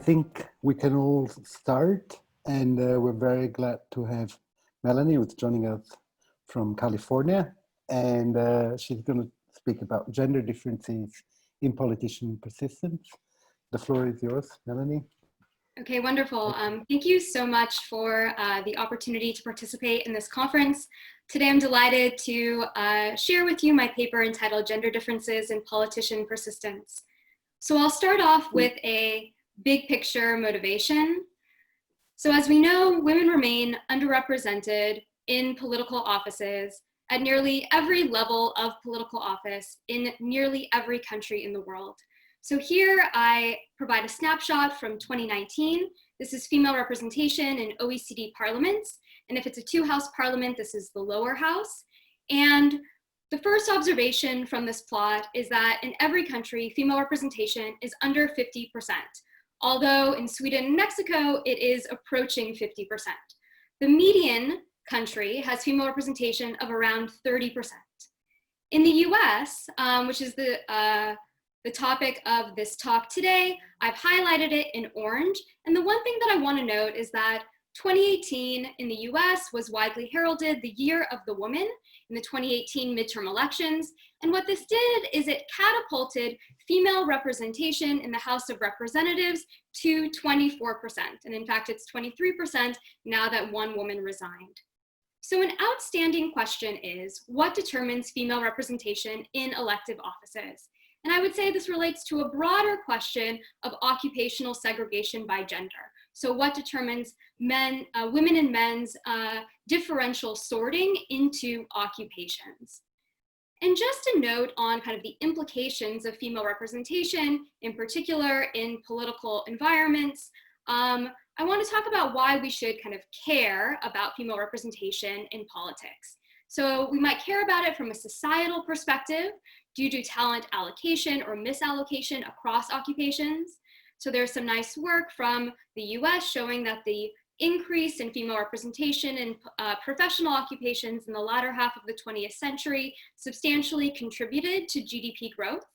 think we can all start, and we're very glad to have Melanie, who's joining us from California, and she's going to speak about gender differences in politician persistence. The floor is yours, Melanie. Okay, wonderful. Thank you so much for the opportunity to participate in this conference. Today, I'm delighted to share with you my paper entitled Gender Differences in Politician Persistence. So I'll start off with a big picture motivation. So as we know, women remain underrepresented in political offices at nearly every level of political office in nearly every country in the world. So here I provide a snapshot from 2019. This is female representation in OECD parliaments. And if it's a two-house parliament, this is the lower house. And the first observation from this plot is that in every country, female representation is under 50%, although in Sweden and Mexico, it is approaching 50%. The median country has female representation of around 30%. In the US, which is the topic of this talk today, I've highlighted it in orange. And the one thing that I want to note is that 2018 in the US was widely heralded the year of the woman in the 2018 midterm elections. And what this did is it catapulted female representation in the House of Representatives to 24%. And in fact, it's 23% now that one woman resigned. So an outstanding question is, what determines female representation in elective offices? And I would say this relates to a broader question of occupational segregation by gender. So what determines women and men's differential sorting into occupations? And just a note on kind of the implications of female representation, in particular in political environments, I want to talk about why we should kind of care about female representation in politics. So we might care about it from a societal perspective due to talent allocation or misallocation across occupations. So there's some nice work from the US showing that the increase in female representation in professional occupations in the latter half of the 20th century substantially contributed to GDP growth.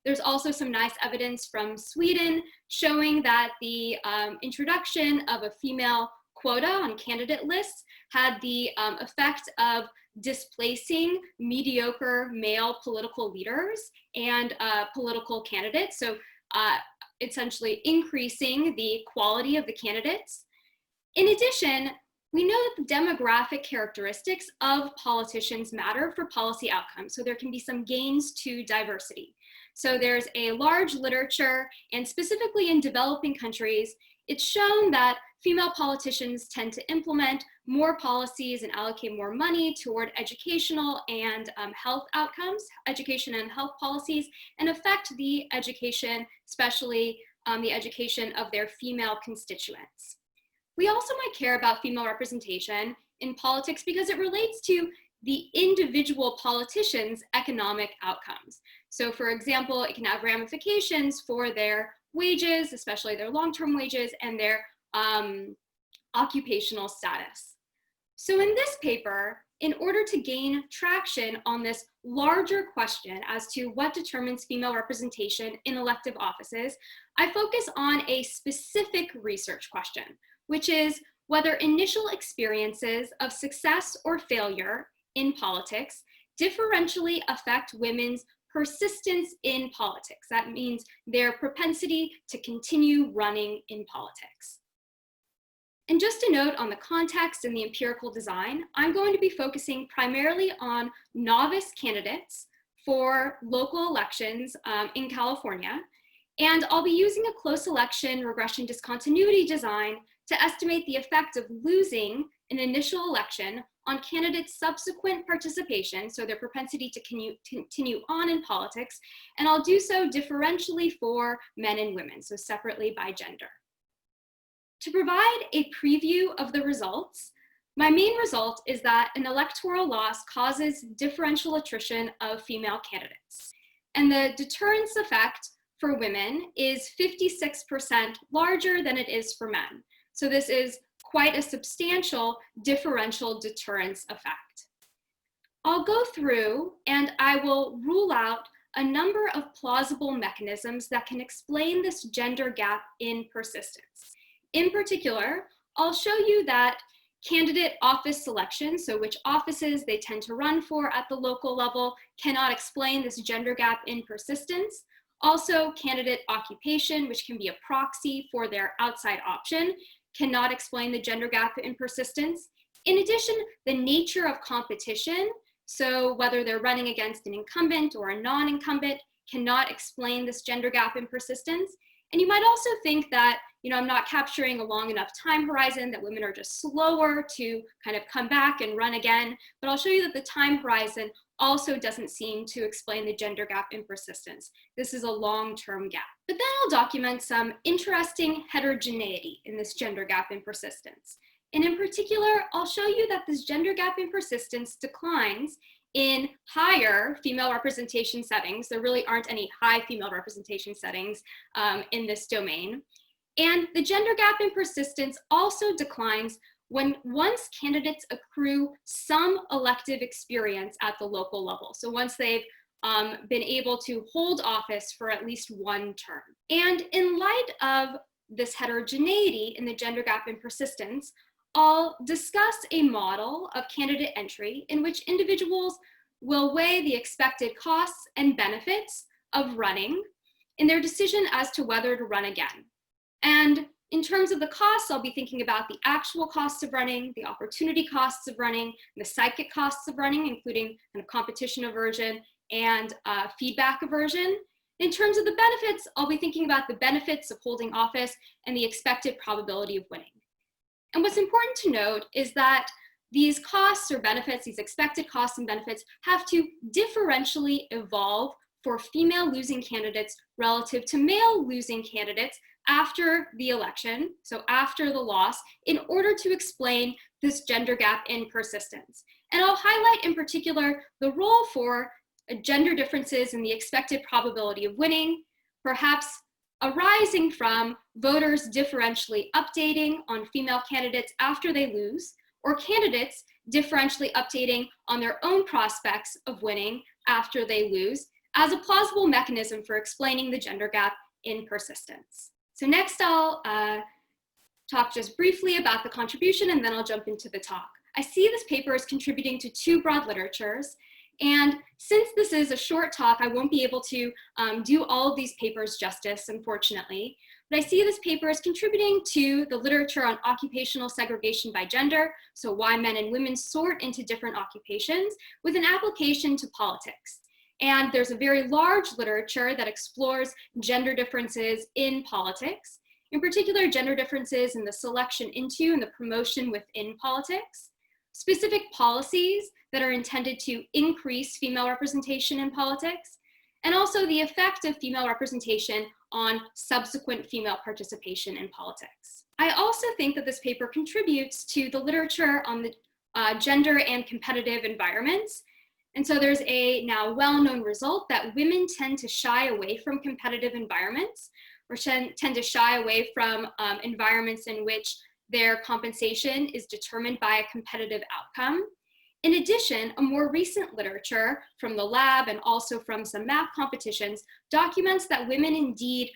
There's also some nice evidence from Sweden showing that the introduction of a female quota on candidate lists had the effect of displacing mediocre male political leaders and political candidates. So essentially increasing the quality of the candidates. In addition, we know that the demographic characteristics of politicians matter for policy outcomes. So there can be some gains to diversity. So there's a large literature, and specifically in developing countries, it's shown that female politicians tend to implement more policies and allocate more money toward educational and health outcomes, education and health policies, and affect the education, especially the education of their female constituents. We also might care about female representation in politics because it relates to the individual politicians' economic outcomes. So for example, it can have ramifications for their wages, especially their long-term wages, and their occupational status. So in this paper, in order to gain traction on this larger question as to what determines female representation in elective offices, I focus on a specific research question, which is whether initial experiences of success or failure in politics differentially affect women's persistence in politics. That means their propensity to continue running in politics. And just a note on the context and the empirical design, I'm going to be focusing primarily on novice candidates for local elections in California. And I'll be using a close election regression discontinuity design to estimate the effect of losing an initial election on candidates' subsequent participation, so their propensity to continue on in politics, and I'll do so differentially for men and women, so separately by gender. To provide a preview of the results, my main result is that an electoral loss causes differential attrition of female candidates, and the deterrence effect for women is 56% larger than it is for men. So this is quite a substantial differential deterrence effect. I'll go through and I will rule out a number of plausible mechanisms that can explain this gender gap in persistence. In particular, I'll show you that candidate office selection, so which offices they tend to run for at the local level, cannot explain this gender gap in persistence. Also, candidate occupation, which can be a proxy for their outside option, cannot explain the gender gap in persistence. In addition, the nature of competition, so whether they're running against an incumbent or a non-incumbent, cannot explain this gender gap in persistence. And you might also think that, I'm not capturing a long enough time horizon, that women are just slower to kind of come back and run again. But I'll show you that the time horizon also doesn't seem to explain the gender gap in persistence. This is a long-term gap. But then I'll document some interesting heterogeneity in this gender gap in persistence. And in particular, I'll show you that this gender gap in persistence declines in higher female representation settings. There really aren't any high female representation settings in this domain. And the gender gap in persistence also declines once candidates accrue some elective experience at the local level. So once they've been able to hold office for at least one term. And in light of this heterogeneity in the gender gap in persistence, I'll discuss a model of candidate entry in which individuals will weigh the expected costs and benefits of running in their decision as to whether to run again. And in terms of the costs, I'll be thinking about the actual costs of running, the opportunity costs of running, the psychic costs of running, including kind of competition aversion and feedback aversion. In terms of the benefits, I'll be thinking about the benefits of holding office and the expected probability of winning. And what's important to note is that these costs or benefits, these expected costs and benefits, have to differentially evolve for female losing candidates relative to male losing candidates after the election, so after the loss, in order to explain this gender gap in persistence. And I'll highlight in particular the role for gender differences in the expected probability of winning, perhaps arising from voters differentially updating on female candidates after they lose, or candidates differentially updating on their own prospects of winning after they lose, as a plausible mechanism for explaining the gender gap in persistence. So next I'll talk just briefly about the contribution, and then I'll jump into the talk. I see this paper as contributing to two broad literatures, and since this is a short talk, I won't be able to do all of these papers justice, unfortunately. But I see this paper as contributing to the literature on occupational segregation by gender, so why men and women sort into different occupations, with an application to politics. And there's a very large literature that explores gender differences in politics, in particular gender differences in the selection into and the promotion within politics, specific policies that are intended to increase female representation in politics, and also the effect of female representation on subsequent female participation in politics. I also think that this paper contributes to the literature on the gender and competitive environments. And so there's a now well-known result that women tend to shy away from competitive environments, or tend to shy away from environments in which their compensation is determined by a competitive outcome. In addition, a more recent literature from the lab and also from some math competitions documents that women indeed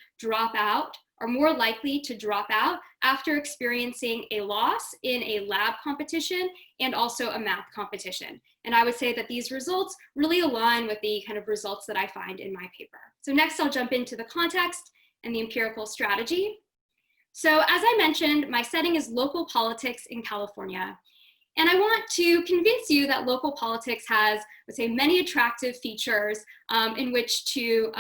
are more likely to drop out after experiencing a loss in a lab competition and also a math competition. And I would say that these results really align with the kind of results that I find in my paper. So next I'll jump into the context and the empirical strategy. So as I mentioned, my setting is local politics in California. And I want to convince you that local politics has, let's say, many attractive features in which to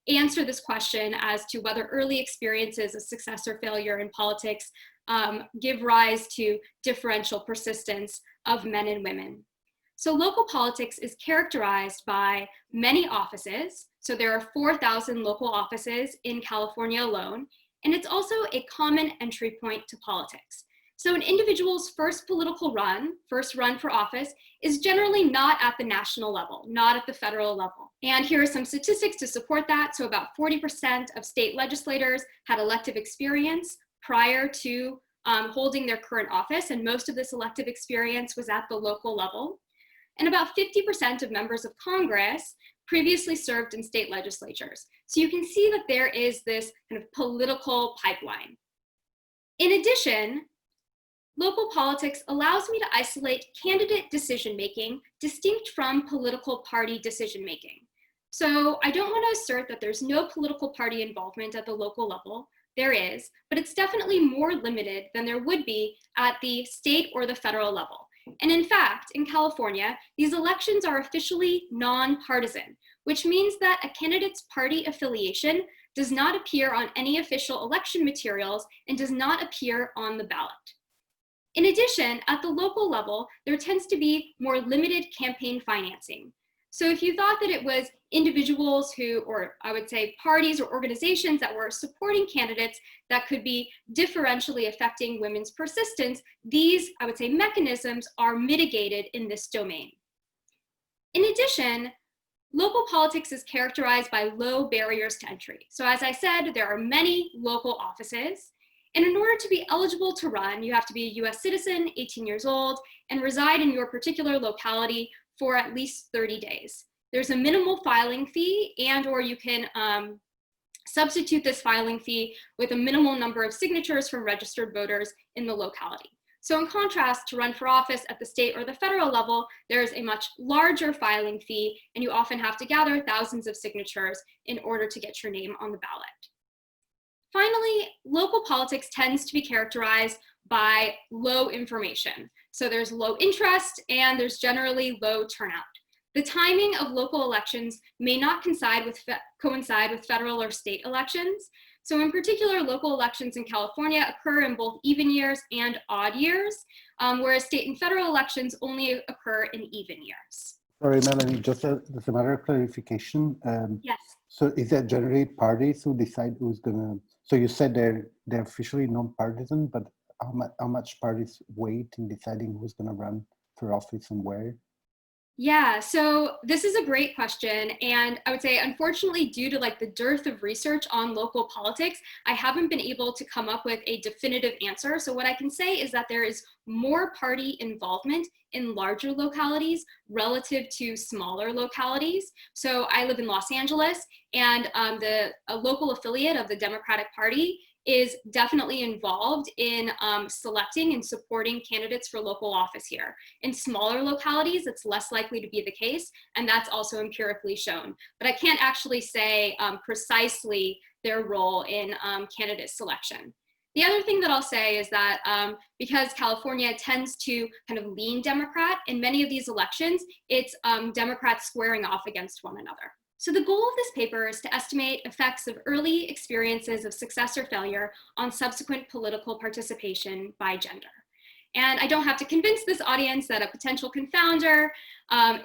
answer this question as to whether early experiences of success or failure in politics give rise to differential persistence of men and women. So local politics is characterized by many offices. So there are 4,000 local offices in California alone. And it's also a common entry point to politics. So an individual's first run for office, is generally not at the national level, not at the federal level. And here are some statistics to support that. So about 40% of state legislators had elective experience prior to holding their current office, and most of this elective experience was at the local level. And about 50% of members of Congress previously served in state legislatures. So you can see that there is this kind of political pipeline. In addition, local politics allows me to isolate candidate decision-making distinct from political party decision-making. So I don't want to assert that there's no political party involvement at the local level. There is, but it's definitely more limited than there would be at the state or the federal level. And in fact, in California, these elections are officially non-partisan, which means that a candidate's party affiliation does not appear on any official election materials and does not appear on the ballot. In addition, at the local level, there tends to be more limited campaign financing. So if you thought that it was individuals who, or I would say parties or organizations that were supporting candidates that could be differentially affecting women's persistence, these, I would say, mechanisms are mitigated in this domain. In addition, local politics is characterized by low barriers to entry. So as I said, there are many local offices. And in order to be eligible to run, you have to be a US citizen, 18 years old, and reside in your particular locality for at least 30 days. There's a minimal filing fee, and or you can substitute this filing fee with a minimal number of signatures from registered voters in the locality. So in contrast, to run for office at the state or the federal level, there's a much larger filing fee, and you often have to gather thousands of signatures in order to get your name on the ballot. Finally, local politics tends to be characterized by low information. So there's low interest and there's generally low turnout. The timing of local elections may not coincide with federal or state elections. So in particular, local elections in California occur in both even years and odd years, whereas state and federal elections only occur in even years. Sorry, Melanie, just as a matter of clarification. Yes. So is that generally parties who decide who's gonna, so you said they're officially non-partisan, but how much parties weight in deciding who's gonna run for office and where? Yeah, so this is a great question. And I would say, unfortunately, due to like the dearth of research on local politics, I haven't been able to come up with a definitive answer. So what I can say is that there is more party involvement in larger localities relative to smaller localities. So I live in Los Angeles, and a local affiliate of the Democratic Party is definitely involved in selecting and supporting candidates for local office here. In smaller localities, it's less likely to be the case, and that's also empirically shown. But I can't actually say precisely their role in candidate selection. The other thing that I'll say is that because California tends to kind of lean Democrat, in many of these elections, it's Democrats squaring off against one another. So the goal of this paper is to estimate effects of early experiences of success or failure on subsequent political participation by gender. And I don't have to convince this audience that a potential confounder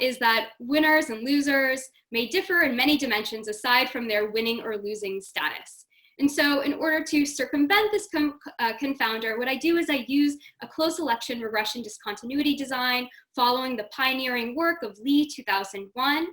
is that winners and losers may differ in many dimensions aside from their winning or losing status. And so in order to circumvent this confounder, what I do is I use a close election regression discontinuity design following the pioneering work of Lee 2001.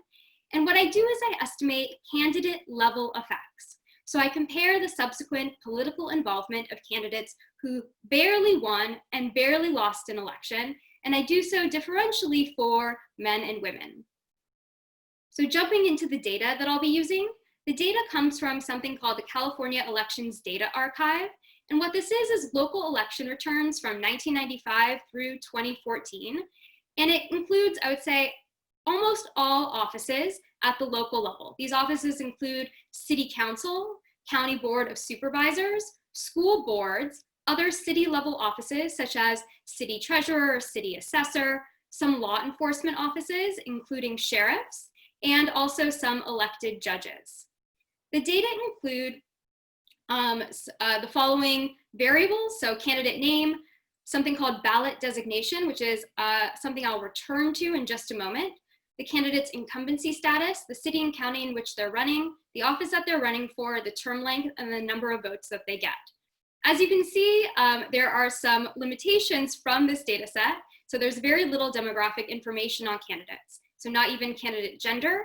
And what I do is I estimate candidate level effects. So I compare the subsequent political involvement of candidates who barely won and barely lost an election, and I do so differentially for men and women. So jumping into the data that I'll be using, the data comes from something called the California Elections Data Archive. And what this is local election returns from 1995 through 2014. And it includes, I would say, almost all offices at the local level. These offices include city council, county board of supervisors, school boards, other city level offices such as city treasurer, city assessor, some law enforcement offices, including sheriffs, and also some elected judges. The data include the following variables, so candidate name, something called ballot designation, which is something I'll return to in just a moment, the candidate's incumbency status, the city and county in which they're running, the office that they're running for, the term length, and the number of votes that they get. As you can see, there are some limitations from this data set. So there's very little demographic information on candidates. So not even candidate gender.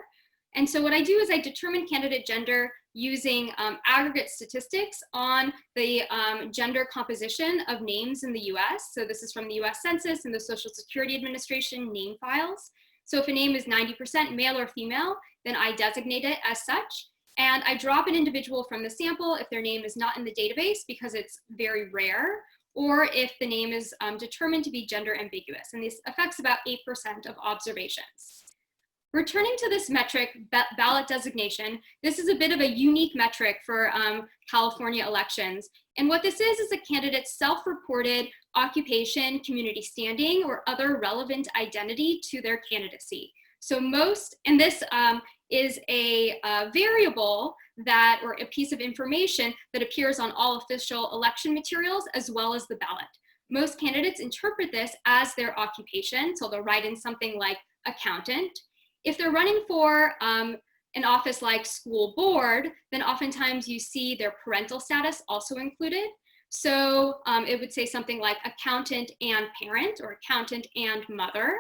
And so what I do is I determine candidate gender using aggregate statistics on the gender composition of names in the US. So this is from the US Census and the Social Security Administration name files. So if a name is 90% male or female, then I designate it as such. And I drop an individual from the sample if their name is not in the database because it's very rare, or if the name is determined to be gender ambiguous. And this affects about 8% of observations. Returning to this metric, ballot designation, this is a bit of a unique metric for California elections. And what this is a candidate's self-reported occupation, community standing, or other relevant identity to their candidacy. So and this is a variable that, or a piece of information that appears on all official election materials as well as the ballot. Most candidates interpret this as their occupation, so they'll write in something like accountant. If they're running for an office like school board, then oftentimes you see their parental status also included. So it would say something like accountant and parent, or accountant and mother.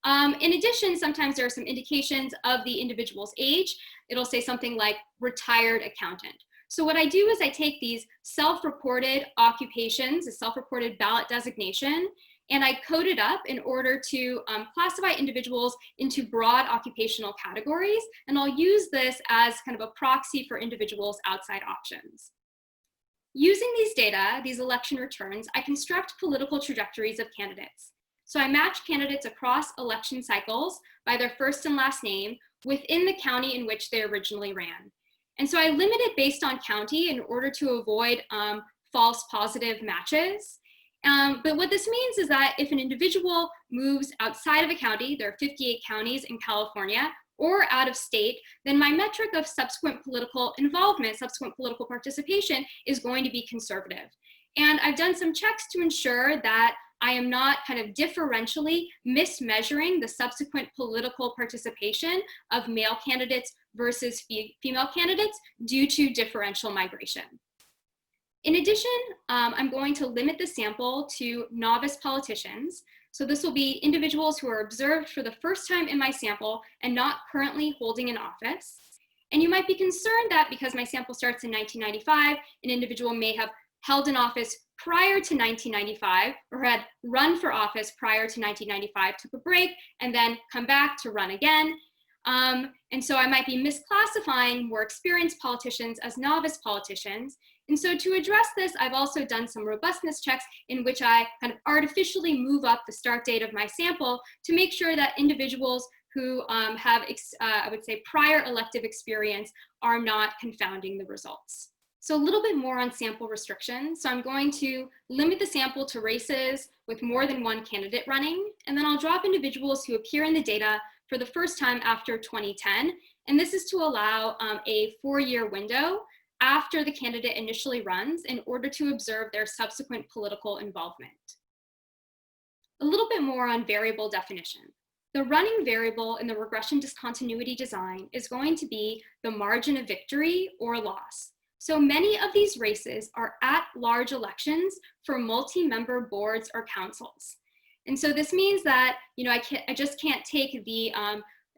In addition, sometimes there are some indications of the individual's age. It'll say something like retired accountant. So what I do is I take these self-reported occupations, a self-reported ballot designation, and I code it up in order to classify individuals into broad occupational categories. And I'll use this as kind of a proxy for individuals outside options. Using these data, these election returns, I construct political trajectories of candidates. So I match candidates across election cycles by their first and last name within the county in which they originally ran. And so I limit it based on county in order to avoid false positive matches. But what this means is that if an individual moves outside of a county, there are 58 counties in California, or out of state, then my metric of subsequent political involvement, subsequent political participation is going to be conservative. And I've done some checks to ensure that I am not kind of differentially mismeasuring the subsequent political participation of male candidates versus female candidates due to differential migration. In addition, I'm going to limit the sample to novice politicians. So this will be individuals who are observed for the first time in my sample and not currently holding an office. And you might be concerned that because my sample starts in 1995, an individual may have held an office prior to 1995 or had run for office prior to 1995, took a break, and then come back to run again. And so I might be misclassifying more experienced politicians as novice politicians. And so to address this, I've also done some robustness checks in which I kind of artificially move up the start date of my sample to make sure that individuals who have, I would say, prior elective experience are not confounding the results. So a little bit more on sample restrictions. So I'm going to limit the sample to races with more than one candidate running, and then I'll drop individuals who appear in the data for the first time after 2010. And this is to allow a 4-year window after the candidate initially runs in order to observe their subsequent political involvement. A little bit more on variable definition. The running variable in the regression discontinuity design is going to be the margin of victory or loss. So many of these races are at-large elections for multi-member boards or councils. And so this means that, I just can't take the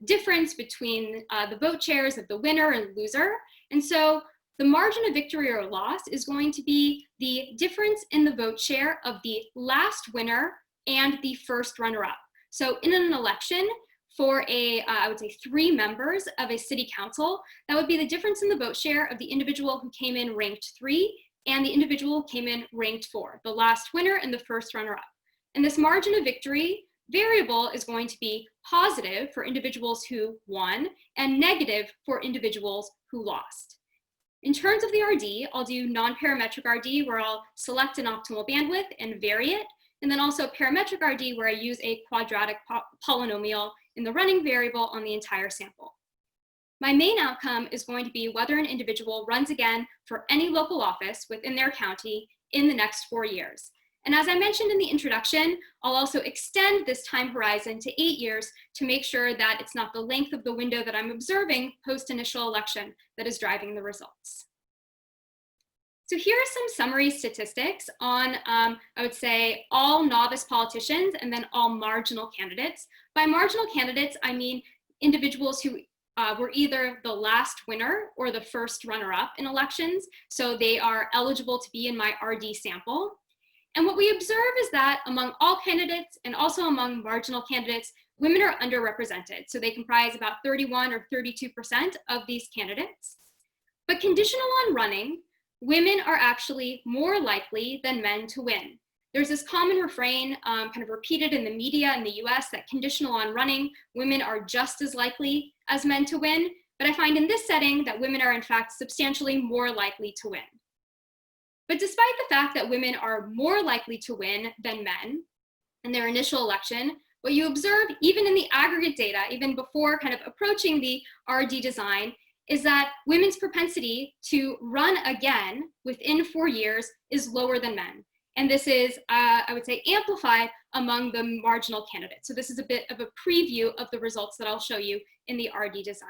difference between the vote shares of the winner and loser. And so the margin of victory or loss is going to be the difference in the vote share of the last winner and the first runner-up. So in an election for I would say 3 members of a city council, that would be the difference in the vote share of the individual who came in ranked 3 and the individual who came in ranked 4, the last winner and the first runner-up. And this margin of victory variable is going to be positive for individuals who won and negative for individuals who lost. In terms of the RD, I'll do non-parametric RD where I'll select an optimal bandwidth and vary it, and then also parametric RD where I use a quadratic polynomial in the running variable on the entire sample. My main outcome is going to be whether an individual runs again for any local office within their county in the next 4 years. And as I mentioned in the introduction, I'll also extend this time horizon to 8 years to make sure that it's not the length of the window that I'm observing post-initial election that is driving the results. So here are some summary statistics on, I would say, all novice politicians and then all marginal candidates. By marginal candidates, I mean individuals who were either the last winner or the first runner-up in elections, so they are eligible to be in my RD sample. And what we observe is that among all candidates and also among marginal candidates, women are underrepresented. So they comprise about 31 or 32% of these candidates. But conditional on running, women are actually more likely than men to win. There's this common refrain kind of repeated in the media in the US that conditional on running, women are just as likely as men to win. But I find in this setting that women are in fact substantially more likely to win. But despite the fact that women are more likely to win than men in their initial election, what you observe even in the aggregate data, even before kind of approaching the RD design, is that women's propensity to run again within 4 years is lower than men. And this is, I would say, amplified among the marginal candidates. So this is a bit of a preview of the results that I'll show you in the RD design.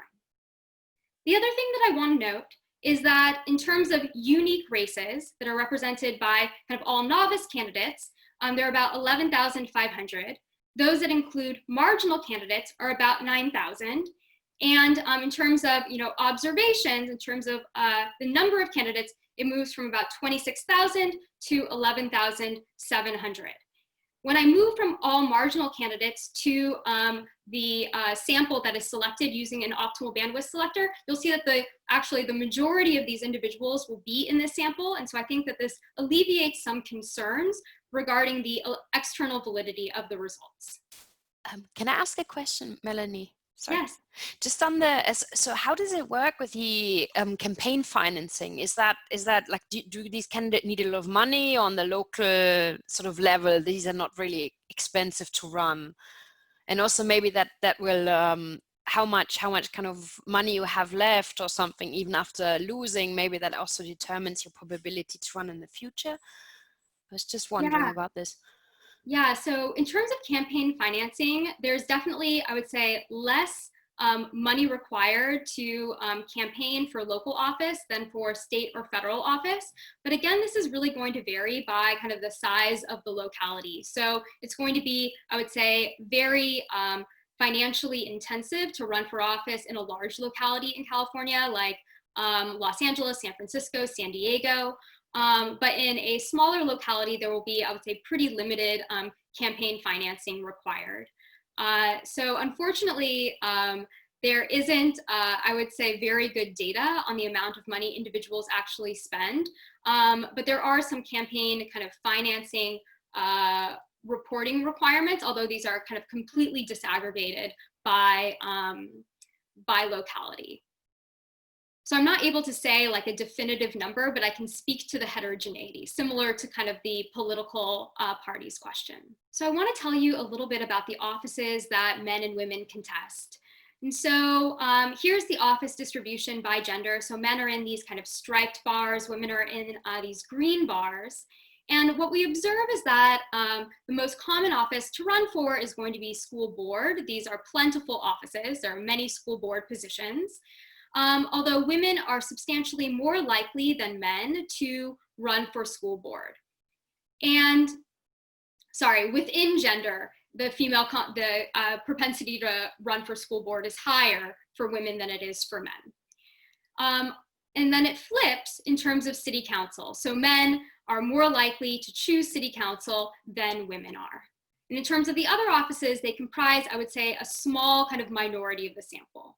The other thing that I want to note is that in terms of unique races that are represented by kind of all novice candidates, there are about 11,500. Those that include marginal candidates are about 9,000. And in terms of observations, in terms of the number of candidates, it moves from about 26,000 to 11,700. When I move from all marginal candidates to the sample that is selected using an optimal bandwidth selector, you'll see that actually the majority of these individuals will be in this sample. And so I think that this alleviates some concerns regarding the external validity of the results. Can I ask a question, Melanie? Sorry. Yes. Just on so how does it work with the campaign financing? Is that like, do these candidates need a lot of money on the local sort of level? These are not really expensive to run. And also maybe that will, how much kind of money you have left or something, even after losing, maybe that also determines your probability to run in the future. I was just wondering about this. Yeah, so in terms of campaign financing, there's definitely, I would say, less money required to campaign for local office than for state or federal office. But again, this is really going to vary by kind of the size of the locality. So it's going to be, I would say, very financially intensive to run for office in a large locality in California, like Los Angeles, San Francisco, San Diego. But in a smaller locality, there will be, I would say, pretty limited campaign financing required. So unfortunately, there isn't, I would say, very good data on the amount of money individuals actually spend. But there are some campaign kind of financing reporting requirements, although these are kind of completely disaggregated by locality. So I'm not able to say like a definitive number, but I can speak to the heterogeneity, similar to kind of the political parties question. So I want to tell you a little bit about the offices that men and women contest. And so here's the office distribution by gender. So men are in these kind of striped bars, women are in these green bars. And what we observe is that the most common office to run for is going to be school board. These are plentiful offices. There are many school board positions. Although women are substantially more likely than men to run for school board. And sorry, within gender, the propensity to run for school board is higher for women than it is for men. And then it flips in terms of city council. So men are more likely to choose city council than women are. And in terms of the other offices, they comprise, I would say, a small kind of minority of the sample.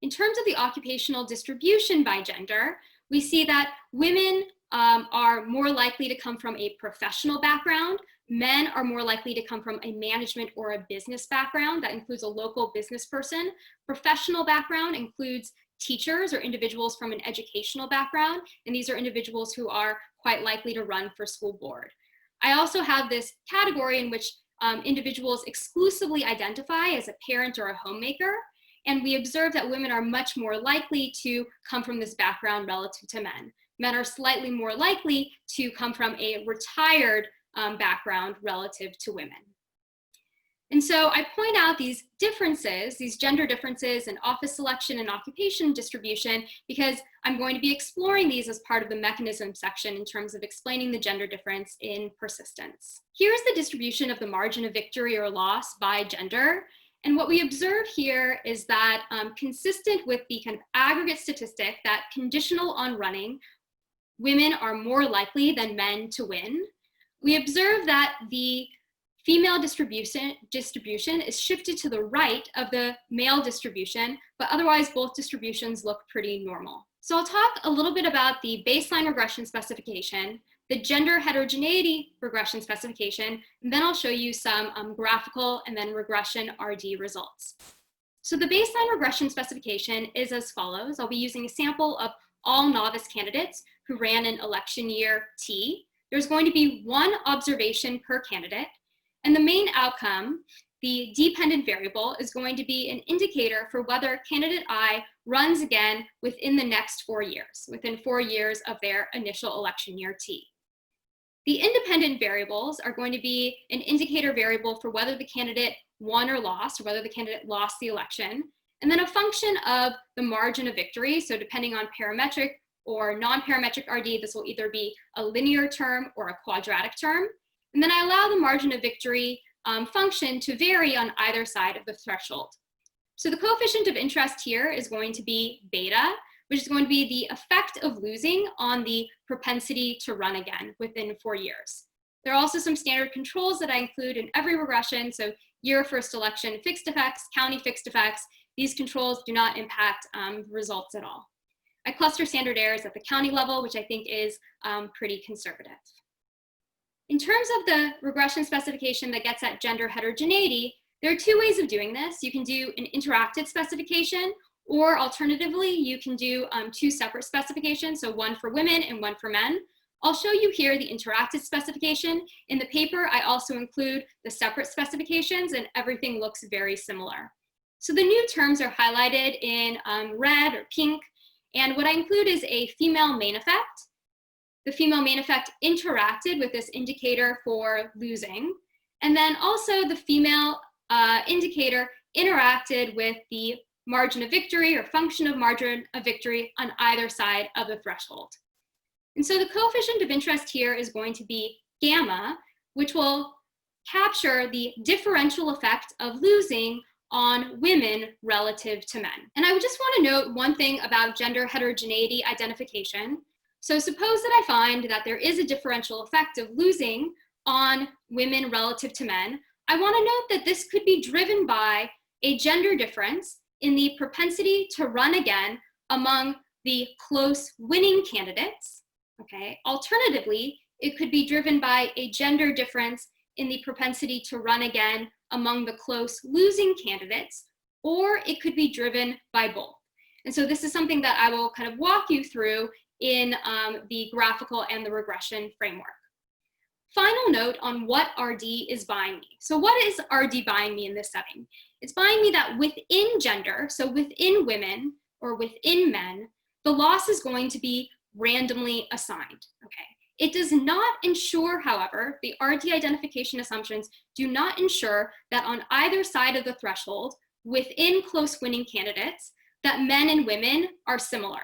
In terms of the occupational distribution by gender, we see that women are more likely to come from a professional background. Men are more likely to come from a management or a business background. That includes a local business person. Professional background includes teachers or individuals from an educational background, and these are individuals who are quite likely to run for school board. I also have this category in which individuals exclusively identify as a parent or a homemaker. And we observe that women are much more likely to come from this background relative to men. Men are slightly more likely to come from a retired background relative to women. And so I point out these differences, these gender differences in office selection and occupation distribution, because I'm going to be exploring these as part of the mechanism section in terms of explaining the gender difference in persistence. Here's the distribution of the margin of victory or loss by gender. And what we observe here is that consistent with the kind of aggregate statistic that conditional on running, women are more likely than men to win, we observe that the female distribution is shifted to the right of the male distribution, but otherwise both distributions look pretty normal. So I'll talk a little bit about the baseline regression specification, the gender heterogeneity regression specification, and then I'll show you some graphical and then regression RD results. So the baseline regression specification is as follows. I'll be using a sample of all novice candidates who ran in election year T. There's going to be one observation per candidate, and the main outcome, the dependent variable, is going to be an indicator for whether candidate I runs again within the next 4 years, within 4 years of their initial election year T. The independent variables are going to be an indicator variable for whether the candidate won or lost, or whether the candidate lost the election, and then a function of the margin of victory. So depending on parametric or non-parametric RD, this will either be a linear term or a quadratic term. And then I allow the margin of victory function to vary on either side of the threshold. So the coefficient of interest here is going to be beta, which is going to be the effect of losing on the propensity to run again within 4 years. There are also some standard controls that I include in every regression. So year first election fixed effects, county fixed effects. These controls do not impact results at all. I cluster standard errors at the county level, which I think is pretty conservative. In terms of the regression specification that gets at gender heterogeneity, there are 2 ways of doing this. You can do an interactive specification, or alternatively, you can do 2 separate specifications, so one for women and one for men. I'll show you here the interactive specification. In the paper, I also include the separate specifications, and everything looks very similar. So the new terms are highlighted in red or pink, and what I include is a female main effect. The female main effect interacted with this indicator for losing, and then also the female indicator interacted with the margin of victory or function of margin of victory on either side of the threshold. And so the coefficient of interest here is going to be gamma, which will capture the differential effect of losing on women relative to men. And I would just want to note one thing about gender heterogeneity identification. So suppose that I find that there is a differential effect of losing on women relative to men. I want to note that this could be driven by a gender difference in the propensity to run again among the close winning candidates. Okay. Alternatively, it could be driven by a gender difference in the propensity to run again among the close losing candidates, or it could be driven by both. And so this is something that I will kind of walk you through in the graphical and the regression framework. Final note on what RD is buying me. So what is RD buying me in this setting? It's buying me that within gender, so within women or within men, the loss is going to be randomly assigned, okay? It does not ensure, however, the RD identification assumptions do not ensure that on either side of the threshold, within close winning candidates, that men and women are similar,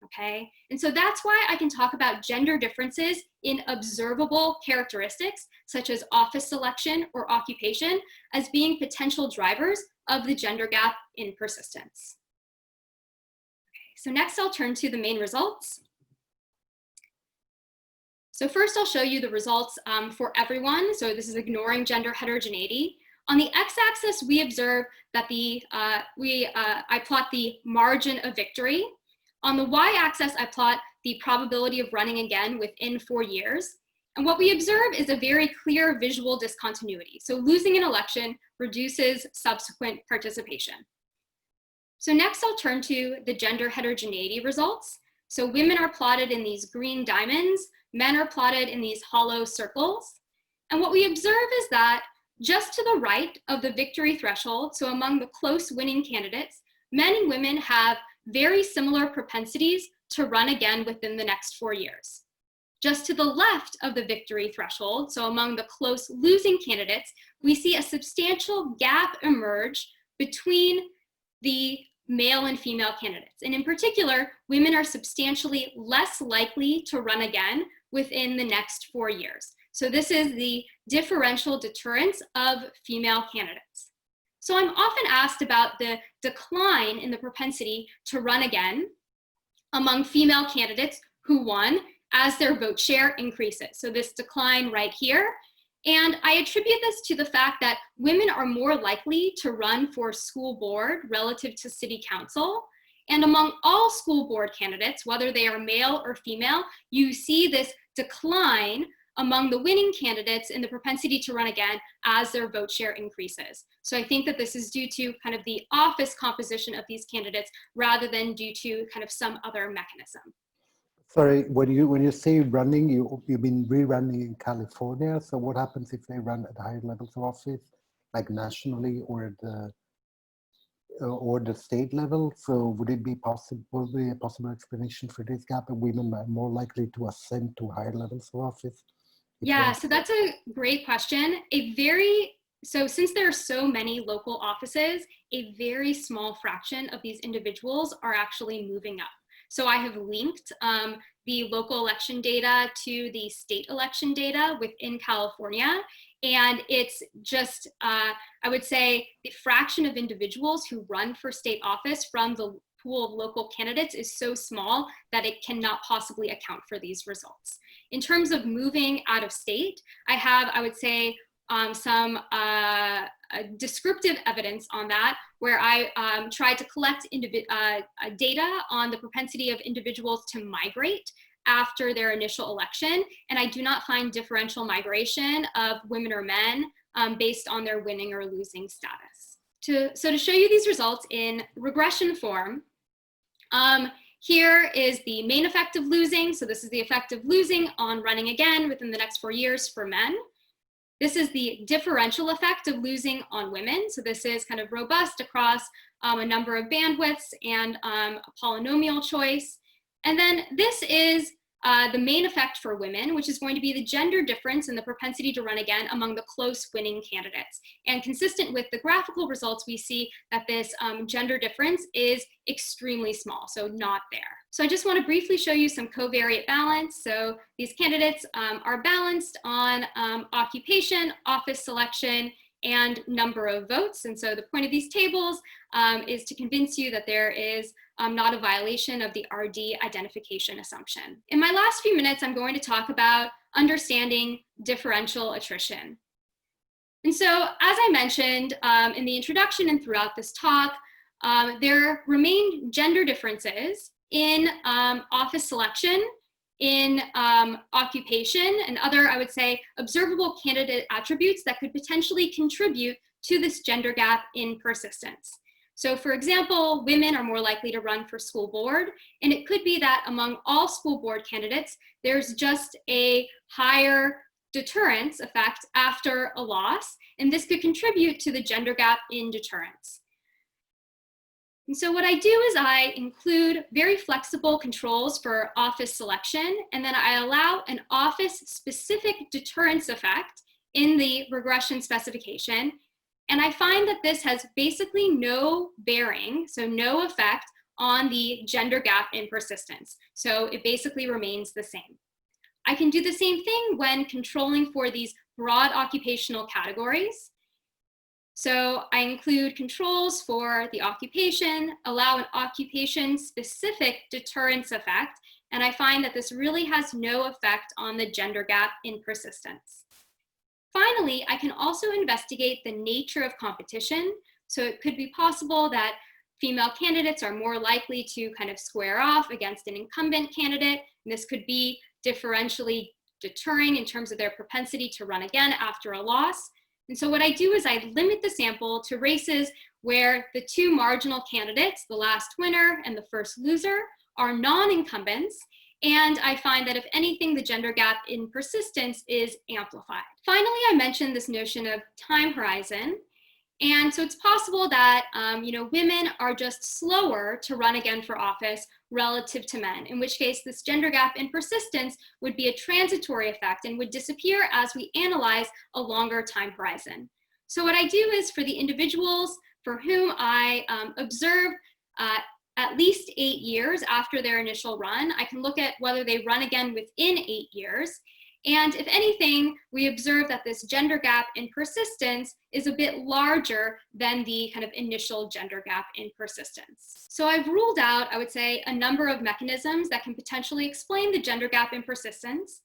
okay? And so that's why I can talk about gender differences in observable characteristics, such as office selection or occupation, as being potential drivers of the gender gap in persistence. Okay, so next I'll turn to the main results. So first I'll show you the results for everyone. So this is ignoring gender heterogeneity. On the x-axis, we observe that I plot the margin of victory. On the y-axis, I plot the probability of running again within 4 years. And what we observe is a very clear visual discontinuity. So losing an election reduces subsequent participation. So next I'll turn to the gender heterogeneity results. So women are plotted in these green diamonds, men are plotted in these hollow circles. And what we observe is that just to the right of the victory threshold, so among the close winning candidates, men and women have very similar propensities to run again within the next 4 years. Just to the left of the victory threshold, so among the close losing candidates, we see a substantial gap emerge between the male and female candidates. And in particular, women are substantially less likely to run again within the next 4 years. So this is the differential deterrence of female candidates. So I'm often asked about the decline in the propensity to run again among female candidates who won as their vote share increases. So this decline right here And I attribute this to the fact that women are more likely to run for school board relative to city council. And among all school board candidates, whether they are male or female, you see this decline among the winning candidates in the propensity to run again as their vote share increases. So I think that this is due to kind of the office composition of these candidates rather than due to kind of some other mechanism. Sorry, when you say running, you mean rerunning in California. So what happens if they run at higher levels of office, like nationally or the state level? So would it be possibly a possible explanation for this gap? And women are more likely to ascend to higher levels of office? Yeah, so that's a great question. So since there are so many local offices, a very small fraction of these individuals are actually moving up. So I have linked the local election data to the state election data within California. And it's just, I would say, the fraction of individuals who run for state office from the pool of local candidates is so small that it cannot possibly account for these results. In terms of moving out of state, I have, I would say, some descriptive evidence on that, where I tried to collect data on the propensity of individuals to migrate after their initial election, and I do not find differential migration of women or men based on their winning or losing status. So to show you these results in regression form, here is the main effect of losing. So this is the effect of losing on running again within the next 4 years for men. This is the differential effect of losing on women. So this is kind of robust across a number of bandwidths and a polynomial choice. And then this is the main effect for women, which is going to be the gender difference in the propensity to run again among the close winning candidates. And consistent with the graphical results, we see that this gender difference is extremely small, so not there. So I just want to briefly show you some covariate balance. So these candidates are balanced on occupation, office selection, and number of votes. And so the point of these tables is to convince you that there is not a violation of the RD identification assumption. In my last few minutes, I'm going to talk about understanding differential attrition. And so, as I mentioned in the introduction and throughout this talk, there remain gender differences in office selection, in occupation, and other, I would say, observable candidate attributes that could potentially contribute to this gender gap in persistence. So for example, women are more likely to run for school board, and it could be that among all school board candidates, there's just a higher deterrence effect after a loss, and this could contribute to the gender gap in deterrence. And so what I do is I include very flexible controls for office selection, and then I allow an office-specific deterrence effect in the regression specification. And I find that this has basically no bearing, so no effect on the gender gap in persistence. So it basically remains the same. I can do the same thing when controlling for these broad occupational categories. So I include controls for the occupation, allow an occupation-specific deterrence effect, and I find that this really has no effect on the gender gap in persistence. Finally, I can also investigate the nature of competition. So it could be possible that female candidates are more likely to kind of square off against an incumbent candidate. And this could be differentially deterring in terms of their propensity to run again after a loss. And so what I do is I limit the sample to races where the two marginal candidates, the last winner and the first loser, are non-incumbents. And I find that if anything, the gender gap in persistence is amplified. Finally, I mentioned this notion of time horizon. And so it's possible that women are just slower to run again for office relative to men, in which case this gender gap in persistence would be a transitory effect and would disappear as we analyze a longer time horizon. So what I do is for the individuals for whom I observe at least 8 years after their initial run, I can look at whether they run again within 8 years. And if anything, we observe that this gender gap in persistence is a bit larger than the kind of initial gender gap in persistence. So I've ruled out, I would say, a number of mechanisms that can potentially explain the gender gap in persistence.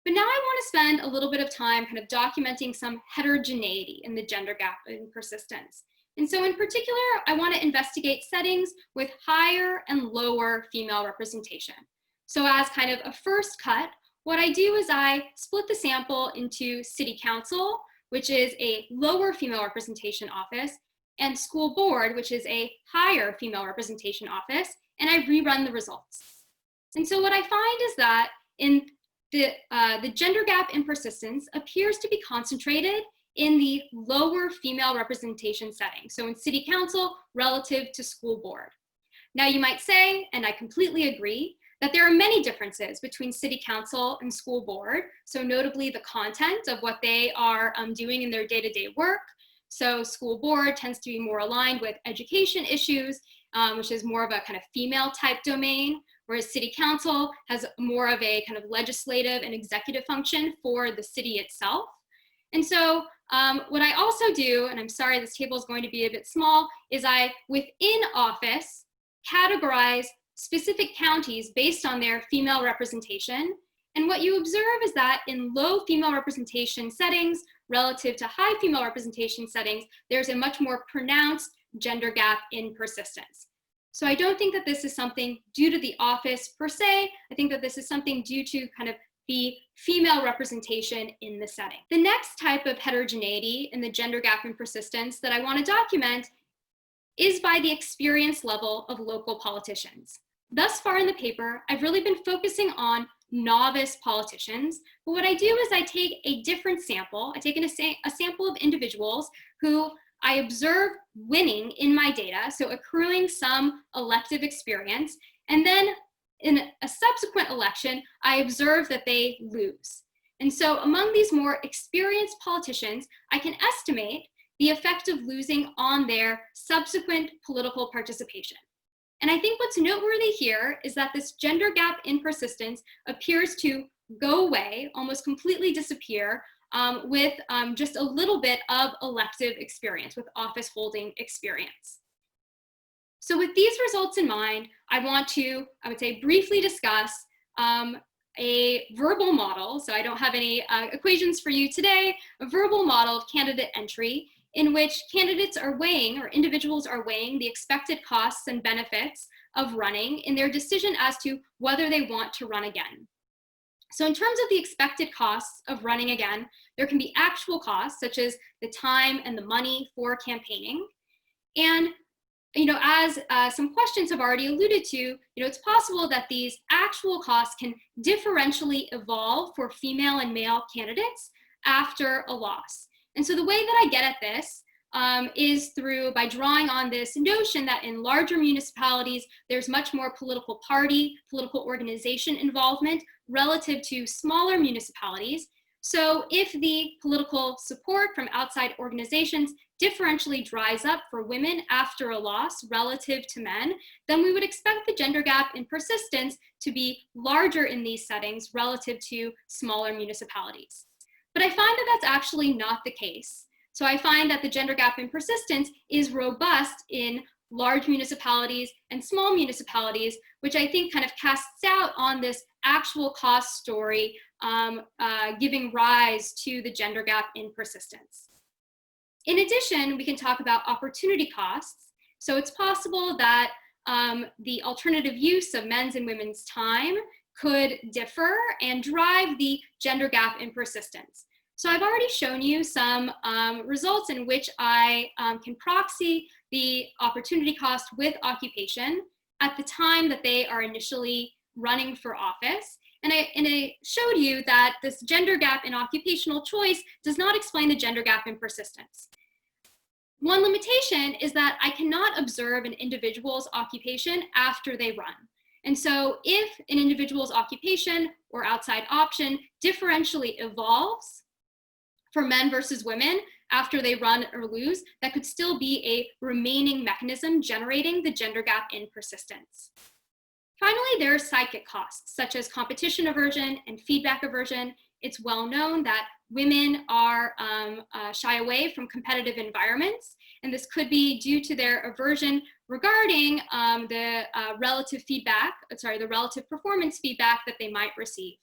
But now I want to spend a little bit of time kind of documenting some heterogeneity in the gender gap in persistence. And so in particular, I want to investigate settings with higher and lower female representation. So as kind of a first cut, what I do is I split the sample into city council, which is a lower female representation office, and school board, which is a higher female representation office, and I rerun the results. And so what I find is that in the gender gap in persistence appears to be concentrated in the lower female representation setting. So in city council relative to school board. Now you might say, and I completely agree, that there are many differences between city council and school board. So notably the content of what they are doing in their day-to-day work. So school board tends to be more aligned with education issues, which is more of a kind of female type domain, whereas city council has more of a kind of legislative and executive function for the city itself. And so what I also do, and I'm sorry this table is going to be a bit small, is I, within office, categorize specific counties based on their female representation. And what you observe is that in low female representation settings relative to high female representation settings, there's a much more pronounced gender gap in persistence. So I don't think that this is something due to the office per se. I think that this is something due to kind of the female representation in the setting. The next type of heterogeneity in the gender gap in persistence that I want to document is by the experience level of local politicians. Thus far in the paper, I've really been focusing on novice politicians, but what I do is I take a different sample. I take a sample of individuals who I observe winning in my data, so accruing some elective experience, and then in a subsequent election, I observe that they lose. And so among these more experienced politicians, I can estimate the effect of losing on their subsequent political participation. And I think what's noteworthy here is that this gender gap in persistence appears to go away, almost completely disappear, with just a little bit of elective experience, with office holding experience. So with these results in mind, I want to, I would say, briefly discuss a verbal model. So I don't have any equations for you today, a verbal model of candidate entry in which candidates are weighing, or individuals are weighing, the expected costs and benefits of running in their decision as to whether they want to run again. So in terms of the expected costs of running again, there can be actual costs, such as the time and the money for campaigning. And as some questions have already alluded to, it's possible that these actual costs can differentially evolve for female and male candidates after a loss. And so the way that I get at this is by drawing on this notion that in larger municipalities, there's much more political party, political organization involvement relative to smaller municipalities. So if the political support from outside organizations differentially dries up for women after a loss relative to men, then we would expect the gender gap in persistence to be larger in these settings relative to smaller municipalities. But I find that that's actually not the case. So I find that the gender gap in persistence is robust in large municipalities and small municipalities, which I think kind of casts out on this actual cost story, giving rise to the gender gap in persistence. In addition, we can talk about opportunity costs. So it's possible that the alternative use of men's and women's time could differ and drive the gender gap in persistence. So I've already shown you some results in which I can proxy the opportunity cost with occupation at the time that they are initially running for office. And I showed you that this gender gap in occupational choice does not explain the gender gap in persistence. One limitation is that I cannot observe an individual's occupation after they run. And so if an individual's occupation or outside option differentially evolves for men versus women after they run or lose, that could still be a remaining mechanism generating the gender gap in persistence. Finally, there are psychic costs, such as competition aversion and feedback aversion. It's well known that women are shy away from competitive environments, and this could be due to their aversion regarding the relative performance feedback that they might receive.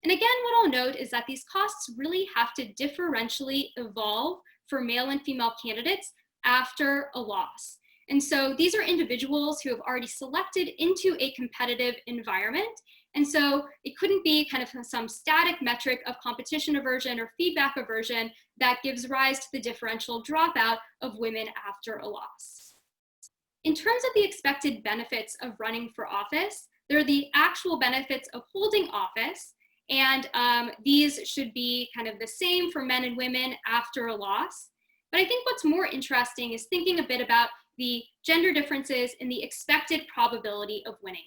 And again, what I'll note is that these costs really have to differentially evolve for male and female candidates after a loss. And so these are individuals who have already selected into a competitive environment. And so it couldn't be kind of some static metric of competition aversion or feedback aversion that gives rise to the differential dropout of women after a loss. In terms of the expected benefits of running for office, there are the actual benefits of holding office, and these should be kind of the same for men and women after a loss. But I think what's more interesting is thinking a bit about the gender differences in the expected probability of winning.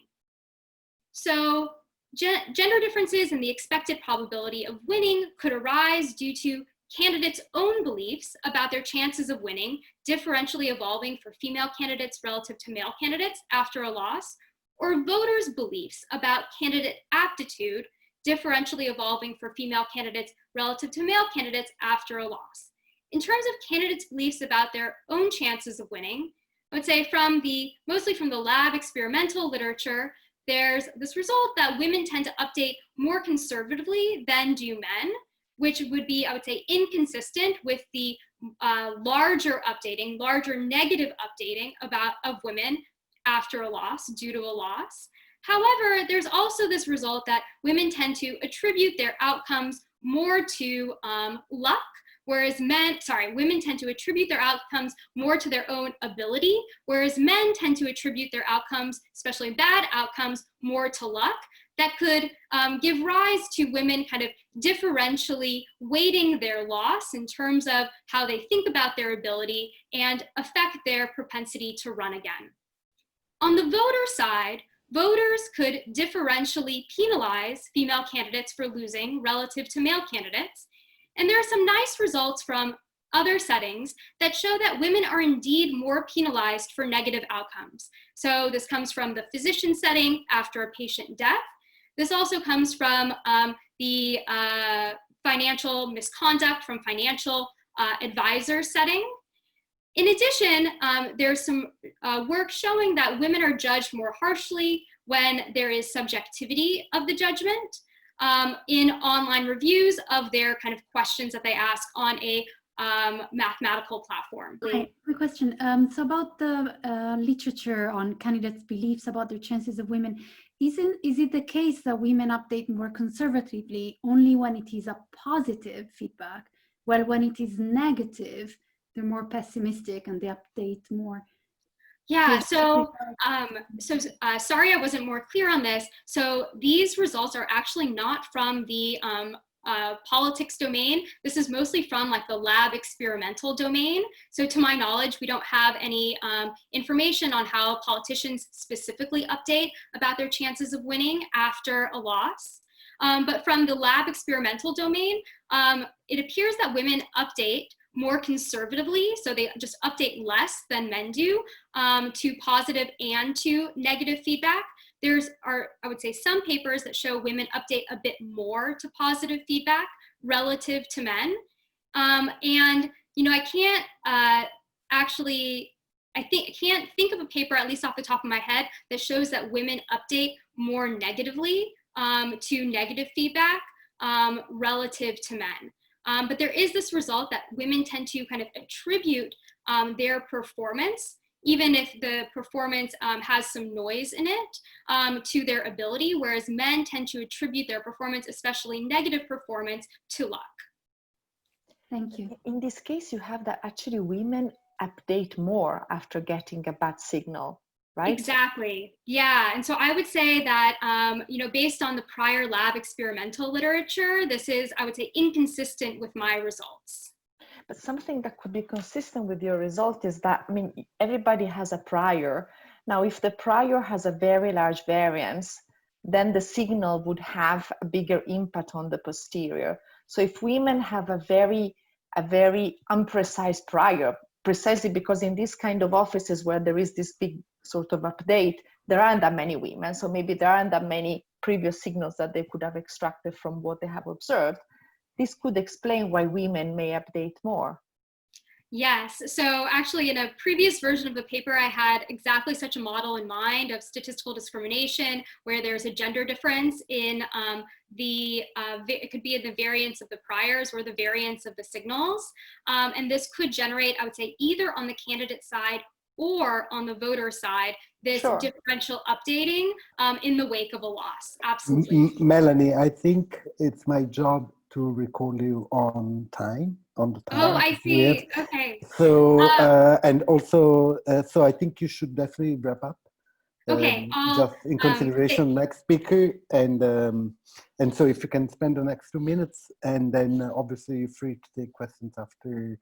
So gender differences in the expected probability of winning could arise due to candidates' own beliefs about their chances of winning, differentially evolving for female candidates relative to male candidates after a loss, or voters' beliefs about candidate aptitude, differentially evolving for female candidates relative to male candidates after a loss. In terms of candidates' beliefs about their own chances of winning, I would say mostly from the lab experimental literature, there's this result that women tend to update more conservatively than do men, which would be, I would say, inconsistent with the larger negative updating of women after a loss, due to a loss. However, there's also this result that women tend to attribute their outcomes more to luck, whereas women tend to attribute their outcomes more to their own ability, whereas men tend to attribute their outcomes, especially bad outcomes, more to luck. That could give rise to women kind of differentially weighting their loss in terms of how they think about their ability and affect their propensity to run again. On the voter side, voters could differentially penalize female candidates for losing relative to male candidates. And there are some nice results from other settings that show that women are indeed more penalized for negative outcomes. So this comes from the physician setting after a patient death. This also comes from the financial misconduct from financial advisor setting. In addition, there's some work showing that women are judged more harshly when there is subjectivity of the judgment in online reviews of their kind of questions that they ask on a mathematical platform. Hi, quick question. So about the literature on candidates' beliefs about their chances of women, is it the case that women update more conservatively only when it is a positive feedback, while when it is negative, they're more pessimistic and they update more? Yeah, so sorry I wasn't more clear on this. So these results are actually not from the politics domain. This is mostly from like the lab experimental domain. So to my knowledge, we don't have any information on how politicians specifically update about their chances of winning after a loss. But from the lab experimental domain, it appears that women update more conservatively, so they just update less than men do to positive and to negative feedback. I would say, some papers that show women update a bit more to positive feedback relative to men. And, you know, I can't think of a paper, at least off the top of my head, that shows that women update more negatively to negative feedback relative to men. But there is this result that women tend to kind of attribute their performance, even if the performance has some noise in it, to their ability, whereas men tend to attribute their performance, especially negative performance, to luck. Thank you. In this case, you have that actually women update more after getting a bad signal, right? Exactly. Yeah. And so I would say that, you know, based on the prior lab experimental literature, this is, I would say, inconsistent with my results. But something that could be consistent with your result is that, I mean, everybody has a prior. Now, if the prior has a very large variance, then the signal would have a bigger impact on the posterior. So if women have a very imprecise prior, precisely because in these kind of offices where there is this big sort of update, there aren't that many women. So maybe there aren't that many previous signals that they could have extracted from what they have observed. This could explain why women may update more. Yes, so actually in a previous version of the paper, I had exactly such a model in mind of statistical discrimination, where there's a gender difference in it could be in the variance of the priors or the variance of the signals. And this could generate, I would say, either on the candidate side or on the voter side, this Sure. differential updating in the wake of a loss. Absolutely. Melanie, I think it's my job to recall you on time, on the time. Oh, I see. Okay. So, and also, so I think you should definitely wrap up. Okay. Just in consideration, next speaker, and so if you can spend the next 2 minutes, and then obviously you're free to take questions after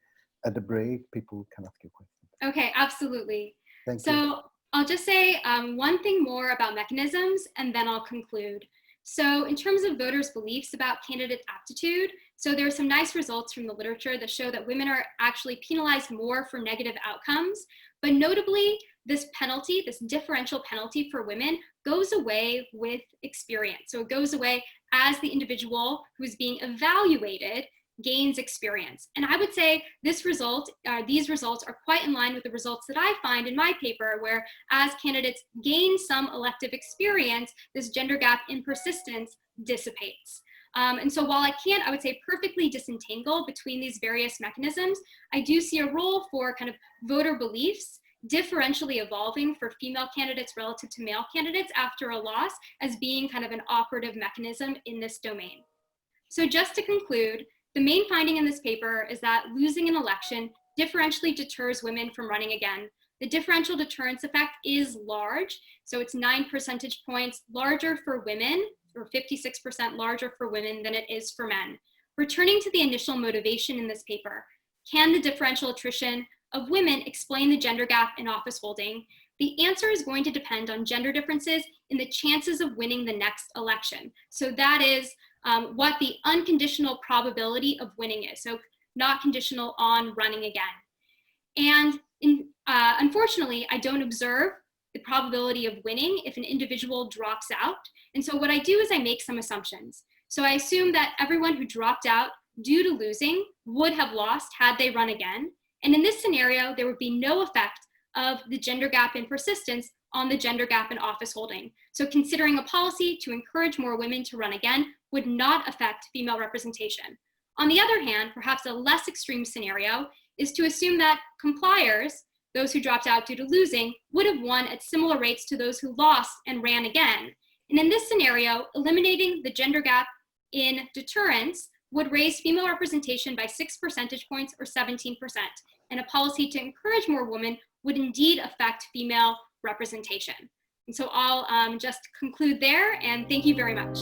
at the break. People can ask you questions. Okay, absolutely. Thank you. I'll just say one thing more about mechanisms, and then I'll conclude. So in terms of voters' beliefs about candidate aptitude, so there are some nice results from the literature that show that women are actually penalized more for negative outcomes, but notably this penalty, this differential penalty for women, goes away with experience. So it goes away as the individual who's being evaluated gains experience. And I would say these results are quite in line with the results that I find in my paper, where as candidates gain some elective experience, this gender gap in persistence dissipates. And so while I can't, I would say, perfectly disentangle between these various mechanisms, I do see a role for kind of voter beliefs differentially evolving for female candidates relative to male candidates after a loss as being kind of an operative mechanism in this domain. So just to conclude, the main finding in this paper is that losing an election differentially deters women from running again. The differential deterrence effect is large, so it's 9 percentage points larger for women, or 56% larger for women than it is for men. Returning to the initial motivation in this paper, can the differential attrition of women explain the gender gap in office holding? The answer is going to depend on gender differences in the chances of winning the next election. So that is what the unconditional probability of winning is. So not conditional on running again. And unfortunately, I don't observe the probability of winning if an individual drops out. And so what I do is I make some assumptions. So I assume that everyone who dropped out due to losing would have lost had they run again. And in this scenario, there would be no effect of the gender gap in persistence on the gender gap in office holding. So considering a policy to encourage more women to run again would not affect female representation. On the other hand, perhaps a less extreme scenario is to assume that compliers, those who dropped out due to losing, would have won at similar rates to those who lost and ran again. And in this scenario, eliminating the gender gap in deterrence would raise female representation by 6 percentage points or 17%. And a policy to encourage more women would indeed affect female representation. And so I'll just conclude there, and thank you very much.